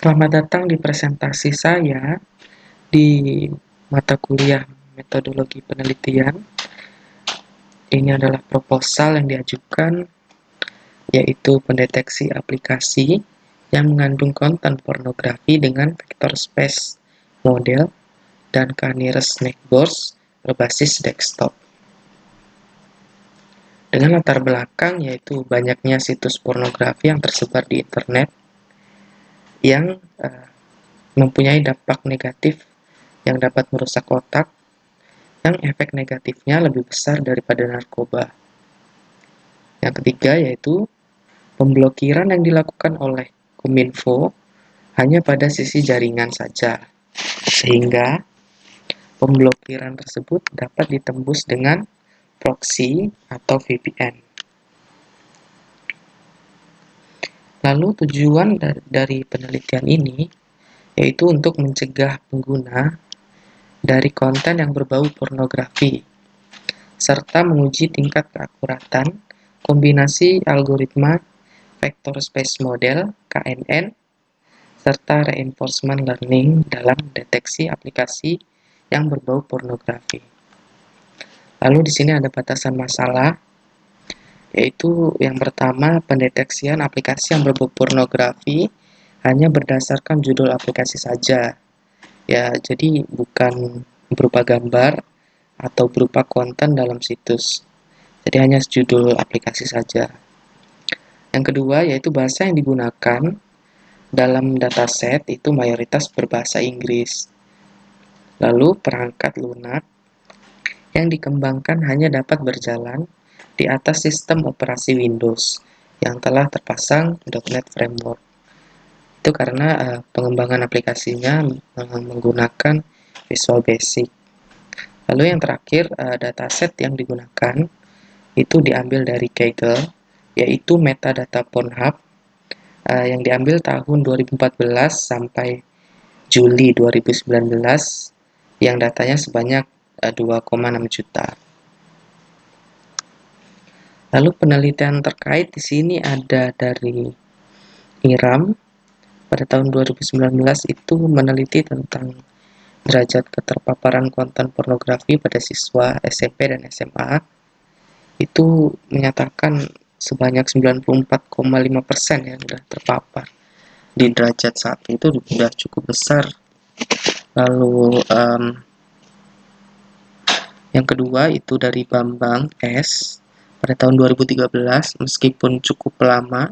Selamat datang di presentasi saya di mata kuliah metodologi penelitian. Ini adalah proposal yang diajukan, yaitu pendeteksi aplikasi yang mengandung konten pornografi dengan vector space model dan k-nearest networks berbasis desktop. Dengan latar belakang yaitu banyaknya situs pornografi yang tersebar di internet yang mempunyai dampak negatif yang dapat merusak otak, yang efek negatifnya lebih besar daripada narkoba. Yang ketiga yaitu pemblokiran yang dilakukan oleh Kominfo hanya pada sisi jaringan saja, sehingga pemblokiran tersebut dapat ditembus dengan proxy atau VPN. Lalu tujuan dari penelitian ini yaitu untuk mencegah pengguna dari konten yang berbau pornografi, serta menguji tingkat keakuratan kombinasi algoritma vector space model (KNN) serta reinforcement learning dalam deteksi aplikasi yang berbau pornografi. Lalu di sini ada batasan masalah, yaitu yang pertama, pendeteksian aplikasi yang berbau pornografi hanya berdasarkan judul aplikasi saja. Ya, jadi bukan berupa gambar atau berupa konten dalam situs. Jadi hanya judul aplikasi saja. Yang kedua, yaitu bahasa yang digunakan dalam dataset itu mayoritas berbahasa Inggris. Lalu perangkat lunak yang dikembangkan hanya dapat berjalan di atas sistem operasi Windows yang telah terpasang .NET Framework. Itu karena pengembangan aplikasinya menggunakan Visual Basic. Lalu yang terakhir, dataset yang digunakan itu diambil dari Kaggle, yaitu metadata Pornhub yang diambil tahun 2014 sampai Juli 2019, yang datanya sebanyak 2,6 juta. Lalu penelitian terkait di sini ada dari IRAM. Pada tahun 2019 itu meneliti tentang derajat keterpaparan konten pornografi pada siswa SMP dan SMA. Itu menyatakan sebanyak 94,5% yang sudah terpapar. Di derajat 1 itu sudah cukup besar. Lalu yang kedua itu dari Bambang S. Pada tahun 2013, meskipun cukup lama,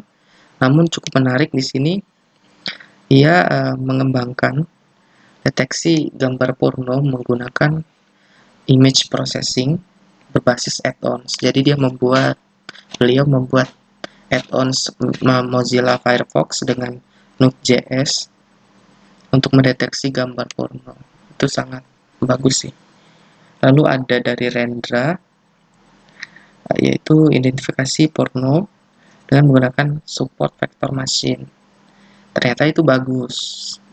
namun cukup menarik di sini, ia mengembangkan deteksi gambar porno menggunakan image processing berbasis add-ons. Jadi beliau membuat add-ons Mozilla Firefox dengan Node.js untuk mendeteksi gambar porno. Itu sangat bagus sih. Lalu ada dari Rendra, yaitu identifikasi porno dengan menggunakan support vector machine. Ternyata itu bagus,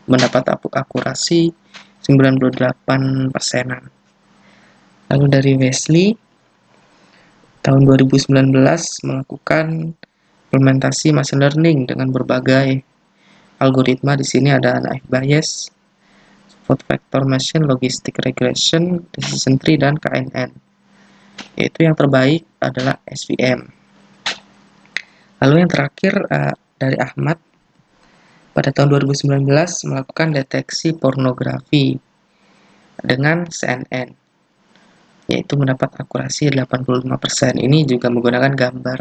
mendapat akurasi 98%. Lalu dari Wesley, tahun 2019 melakukan implementasi machine learning dengan berbagai algoritma. Di sini ada naive Bayes, support vector machine, logistic regression, decision tree, dan KNN. Yaitu yang terbaik adalah SVM. Lalu yang terakhir dari Ahmad, pada tahun 2019 melakukan deteksi pornografi dengan CNN, yaitu mendapat akurasi 85%. Ini juga menggunakan gambar.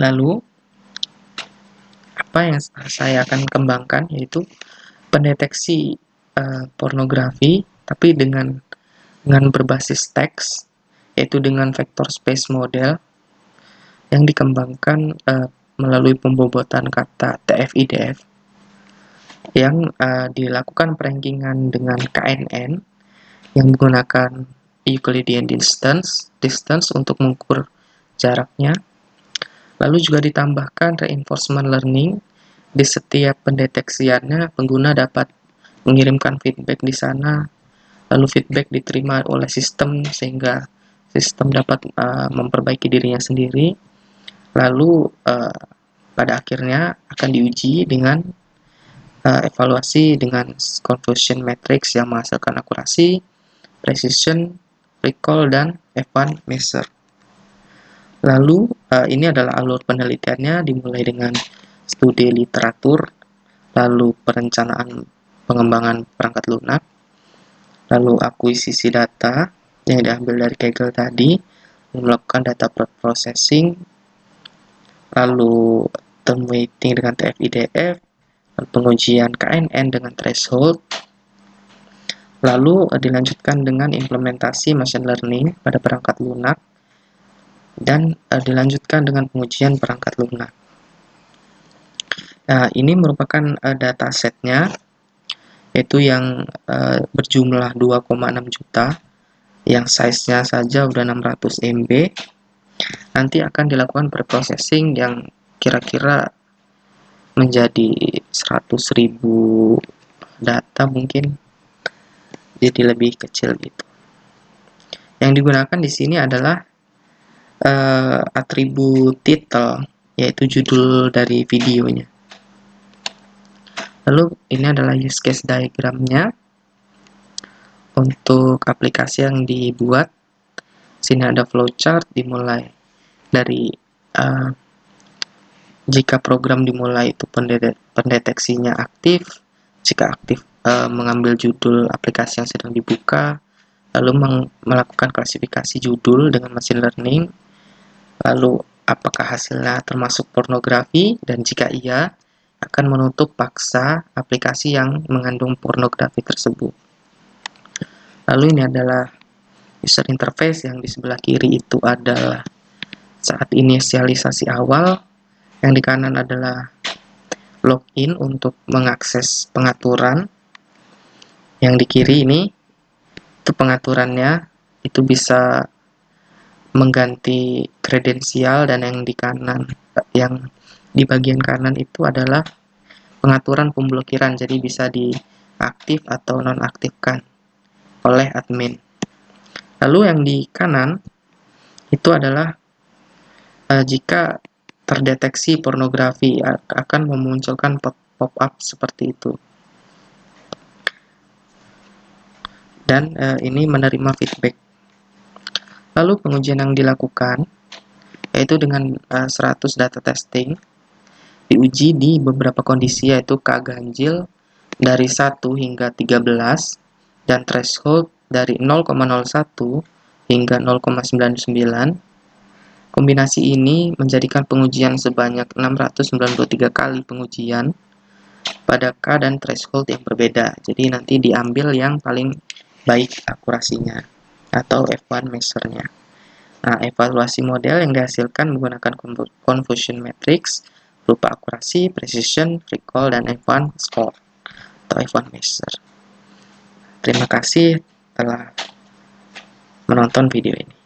Lalu apa yang saya akan kembangkan yaitu pendeteksi pornografi, tapi dengan berbasis teks, yaitu dengan vector space model yang dikembangkan melalui pembobotan kata TF-IDF yang dilakukan perankingan dengan KNN yang menggunakan Euclidean distance untuk mengukur jaraknya. Lalu juga ditambahkan reinforcement learning. Di setiap pendeteksiannya, pengguna dapat mengirimkan feedback di sana, lalu feedback diterima oleh sistem sehingga sistem dapat memperbaiki dirinya sendiri. Lalu pada akhirnya akan diuji dengan evaluasi dengan confusion matrix yang menghasilkan akurasi, precision, recall, dan F1 measure. Lalu ini adalah alur penelitiannya, dimulai dengan studi literatur, lalu perencanaan pengembangan perangkat lunak, lalu akuisisi data yang diambil dari Kaggle tadi, melakukan data processing, lalu term weighting dengan TF-IDF, pengujian KNN dengan threshold, lalu dilanjutkan dengan implementasi machine learning pada perangkat lunak, dan dilanjutkan dengan pengujian perangkat lunak. Nah, ini merupakan datasetnya, yaitu yang berjumlah 2,6 juta, yang size-nya saja udah 600 MB. Nanti akan dilakukan preprocessing yang kira-kira menjadi 100.000 data mungkin, jadi lebih kecil gitu. Yang digunakan di sini adalah atribut title, yaitu judul dari videonya. Lalu ini adalah use case diagramnya untuk aplikasi yang dibuat. Sini ada flowchart dimulai dari jika program dimulai itu pendeteksinya aktif, jika aktif mengambil judul aplikasi yang sedang dibuka, lalu melakukan klasifikasi judul dengan machine learning, lalu apakah hasilnya termasuk pornografi, dan jika iya, akan menutup paksa aplikasi yang mengandung pornografi tersebut. Lalu ini adalah user interface, yang di sebelah kiri itu adalah saat inisialisasi awal, yang di kanan adalah login untuk mengakses pengaturan, yang di kiri ini itu pengaturannya, itu bisa mengganti kredensial, dan yang di kanan, yang di bagian kanan itu adalah pengaturan pemblokiran, jadi bisa diaktif atau nonaktifkan oleh admin. Lalu yang di kanan itu adalah jika terdeteksi pornografi, akan memunculkan pop-up seperti itu. Dan ini menerima feedback. Lalu pengujian yang dilakukan yaitu dengan 100 data testing, diuji di beberapa kondisi, yaitu K ganjil dari 1 hingga 13 dan threshold dari 0,01 hingga 0,99. Kombinasi ini menjadikan pengujian sebanyak 693 kali pengujian pada K dan threshold yang berbeda. Jadi nanti diambil yang paling baik akurasinya atau F1 measure-nya. Nah, evaluasi model yang dihasilkan menggunakan confusion matrix berupa akurasi, precision, recall, dan F1 score atau F1 measure. Terima kasih telah menonton video ini.